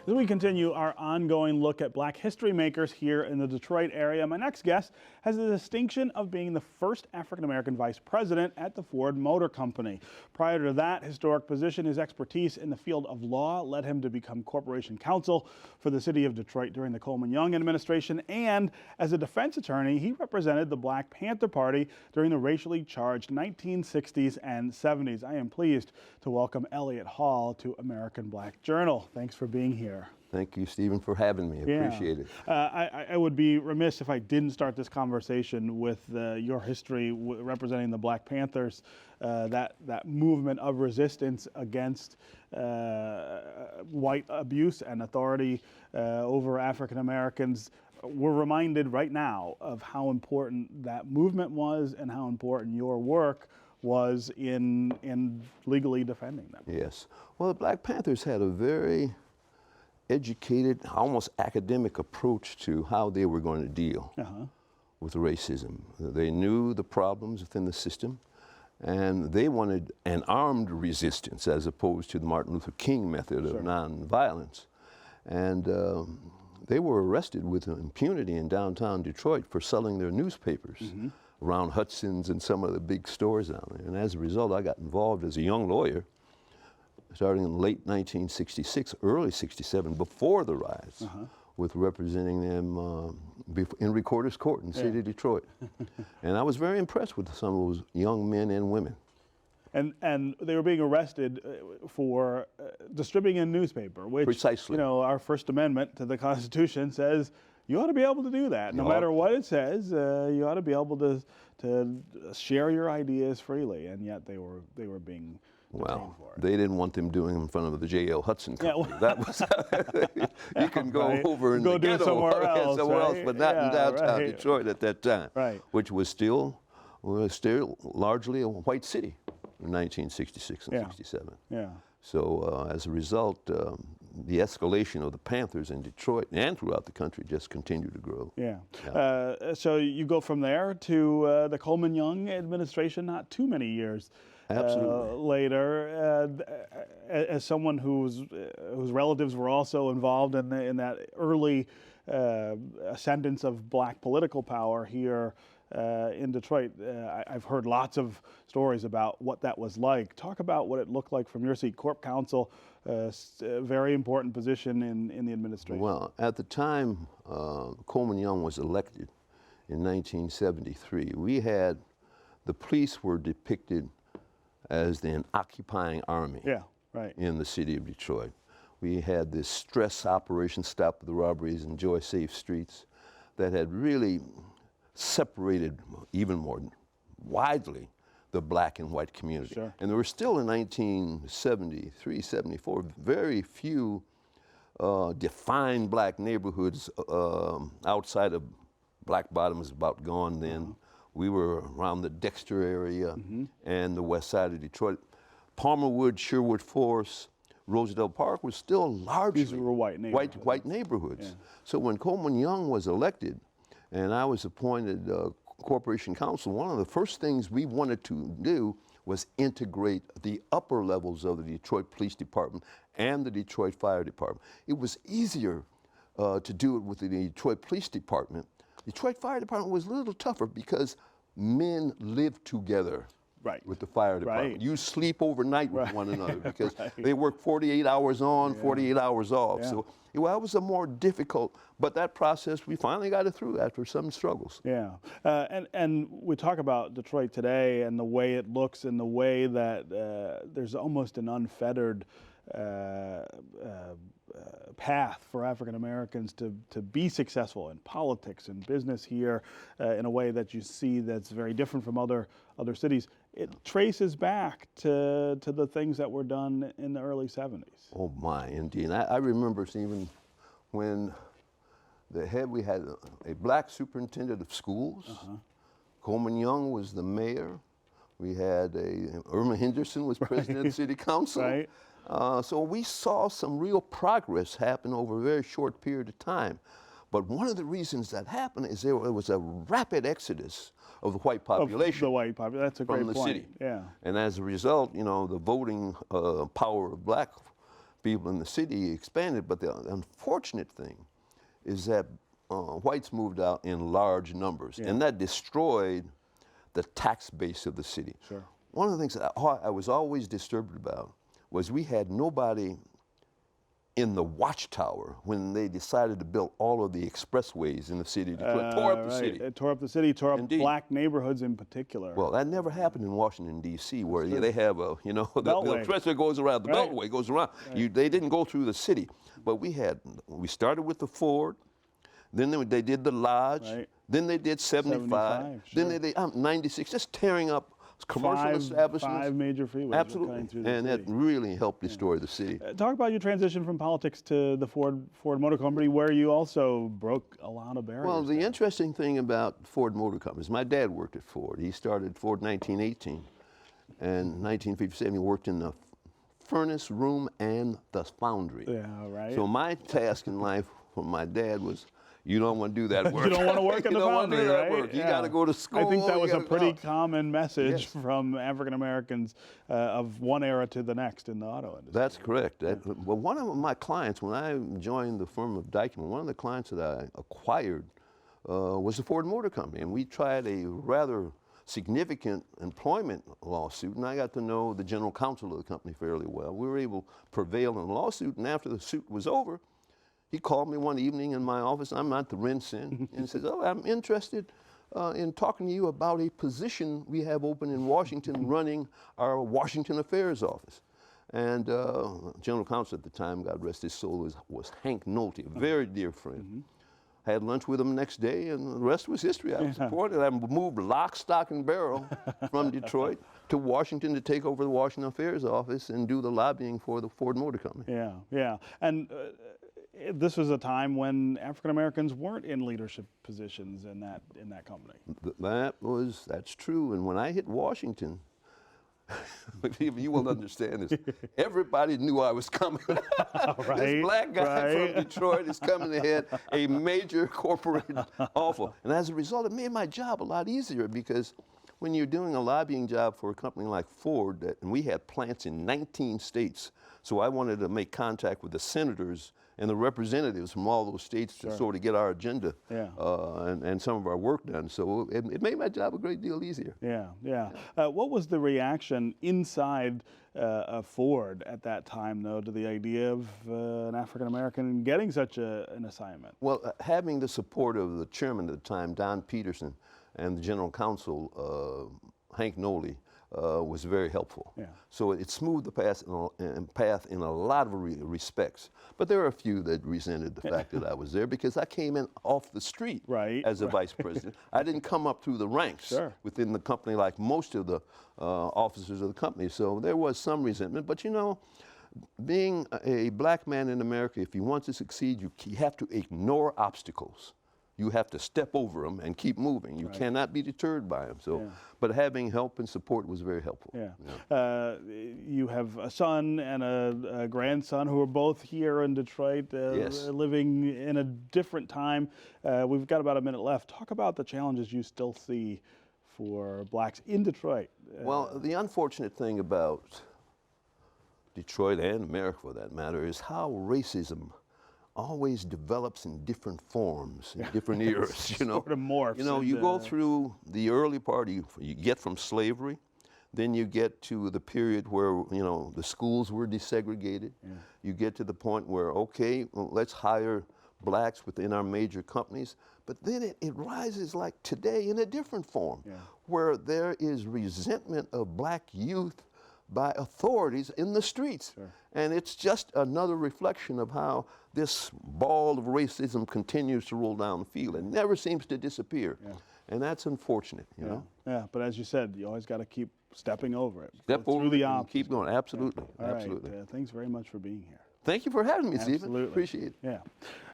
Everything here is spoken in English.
As we continue our ongoing look at Black history makers here in the Detroit area, my next guest has the distinction of being the first African-American vice president at the Ford Motor Company. Prior to that historic position, his expertise in the field of law led him to become corporation counsel for the city of Detroit during the Coleman Young administration, and as a defense attorney, he represented the Black Panther Party during the racially charged 1960s and 70s. I am pleased to welcome Elliott Hall to American Black Journal. Thanks for being here. Thank you, Stephen, for having me. I appreciate it. I would be remiss if I didn't start this conversation with your history representing the Black Panthers, that movement of resistance against white abuse and authority over African Americans. We're reminded right now of how important that movement was and how important your work was in legally defending them. Yes. Well, the Black Panthers had a very educated, almost academic approach to how they were going to deal with racism. They knew the problems within the system, and they wanted an armed resistance as opposed to the Martin Luther King method of nonviolence. And they were arrested with impunity in downtown Detroit for selling their newspapers around Hudson's and some of the big stores down there. And as a result, I got involved as a young lawyer starting in late 1966, early 67, before the riots, with representing them in Recorder's Court in the city of Detroit. And I was very impressed with some of those young men and women. And they were being arrested for distributing a newspaper, which, Precisely. you know, our First Amendment to the Constitution says you ought to be able to do that. No matter what it says, you ought to be able to share your ideas freely, and yet they were being well, they didn't want them doing it in front of the J.L. Hudson Company. That was you can go over and go do it somewhere else, but not in downtown Detroit at that time, which was still largely a white city in 1966 and 67. So as a result, the escalation of the Panthers in Detroit and throughout the country just continued to grow. So you go from there to the Coleman Young administration, not too many years later, as someone whose relatives were also involved in that early ascendance of Black political power here in Detroit. I've heard lots of stories about what that was like. Talk about what it looked like from your seat, Corp Counsel, a very important position in the administration. Well, at the time Coleman Young was elected in 1973, we had the police were depicted as an occupying army in the city of Detroit. We had this stress operation, Stop the Robberies, Enjoy Safe Streets, that had really separated even more widely the Black and white community. And there were still in 1973, 74, very few defined Black neighborhoods outside of Black Bottom was about gone then. We were around the Dexter area and the west side of Detroit. Palmerwood, Sherwood Forest, Rosedale Park was still largely white neighborhoods. So when Coleman Young was elected and I was appointed corporation counsel, one of the first things we wanted to do was integrate the upper levels of the Detroit Police Department and the Detroit Fire Department. It was easier to do it with the Detroit Police Department. Detroit Fire Department was a little tougher because men lived together with the fire department. You sleep overnight with one another because they work 48 hours on, 48 hours off. So it was a more difficult, but that process, we finally got it through after some struggles. And we talk about Detroit today and the way it looks and the way that there's almost an unfettered path for African Americans to be successful in politics and business here in a way that you see that's very different from other cities. It traces back to the things that were done in the early 70s. Oh my, indeed. I remember, Stephen, when we had a Black superintendent of schools. Coleman Young was the mayor. We had Irma Henderson was president of the city council. So we saw some real progress happen over a very short period of time. But one of the reasons that happened is there was a rapid exodus of the white population. That's a great point. City. And as a result, you know, the voting power of Black people in the city expanded. But the unfortunate thing is that whites moved out in large numbers, and that destroyed the tax base of the city. Sure. One of the things that I was always disturbed about was we had nobody in the watchtower when they decided to build all of the expressways in the city. Tore up the city. It tore up the city, tore up Indeed. black neighborhoods in particular. Well, that never happened in Washington, D.C., where they have the expressway goes around, the beltway goes around. They didn't go through the city. But we started with the Ford, then they did the Lodge, then they did 75, then they did 96, just tearing up commercial establishments. 5 major freeways. Absolutely, and that really helped destroy the city. Talk about your transition from politics to the Ford Motor Company, where you also broke a lot of barriers. Well, the interesting thing about Ford Motor Company is my dad worked at Ford. He started Ford in 1918, and in 1957 he worked in the furnace room and the foundry. Yeah, right. So my task in life from my dad was, you don't want to do that work. You don't want to work in the foundry, you don't want to do that right? work. You got to go to school. I think that was a pretty common message from African Americans of one era to the next in the auto industry. That's correct. Well, one of my clients, when I joined the firm of Dykeman, one of the clients that I acquired was the Ford Motor Company, and we tried a rather significant employment lawsuit, and I got to know the general counsel of the company fairly well. We were able to prevail in the lawsuit, and after the suit was over, he called me one evening in my office. I'm not the rinse-in, and he says, "Oh, I'm interested in talking to you about a position we have open in Washington, running our Washington Affairs office." And general counsel at the time, God rest his soul, was Hank Nolte, a very dear friend. I had lunch with him the next day, and the rest was history. I was appointed. I moved lock, stock, and barrel from Detroit to Washington to take over the Washington Affairs office and do the lobbying for the Ford Motor Company. Yeah, yeah. And this was a time when African Americans weren't in leadership positions in that company. That's true. And when I hit Washington, you will understand this. Everybody knew I was coming. This black guy from Detroit is coming to head a major corporate offer. And as a result, it made my job a lot easier, because when you're doing a lobbying job for a company like Ford, and we had plants in 19 states, so I wanted to make contact with the senators and the representatives from all those states to sort of get our agenda and some of our work done. So it made my job a great deal easier. Yeah, yeah. What was the reaction inside of Ford at that time, though, to the idea of an African American getting such an assignment? Well, having the support of the chairman at the time, Don Peterson, and the general counsel, Hank Nolte, was very helpful. Yeah. So it smoothed the path in a lot of respects. But there are a few that resented the fact that I was there, because I came in off the street as a vice president. I didn't come up through the ranks within the company like most of the officers of the company. So there was some resentment. But you know, being a black man in America, if you want to succeed, you have to ignore obstacles. You have to step over them and keep moving. You cannot be deterred by them. So, but having help and support was very helpful. Yeah. You have a son and a grandson who are both here in Detroit, living in a different time. We've got about a minute left. Talk about the challenges you still see for blacks in Detroit. Well, the unfortunate thing about Detroit and America, for that matter, is how racism always develops in different forms, in different eras, you know. Sort of morphs. You know, you go through the early part, you get from slavery, then you get to the period where, you know, the schools were desegregated. You get to the point where, okay, well, let's hire blacks within our major companies. But then it rises like today in a different form, where there is resentment of black youth by authorities in the streets. And it's just another reflection of how this ball of racism continues to roll down the field and never seems to disappear. And that's unfortunate, you know? Yeah, but as you said, you always got to keep stepping over it. Step over the and keep going, absolutely, All absolutely. right. Thanks very much for being here. Thank you for having me, Stephen. Absolutely. Appreciate it. Yeah.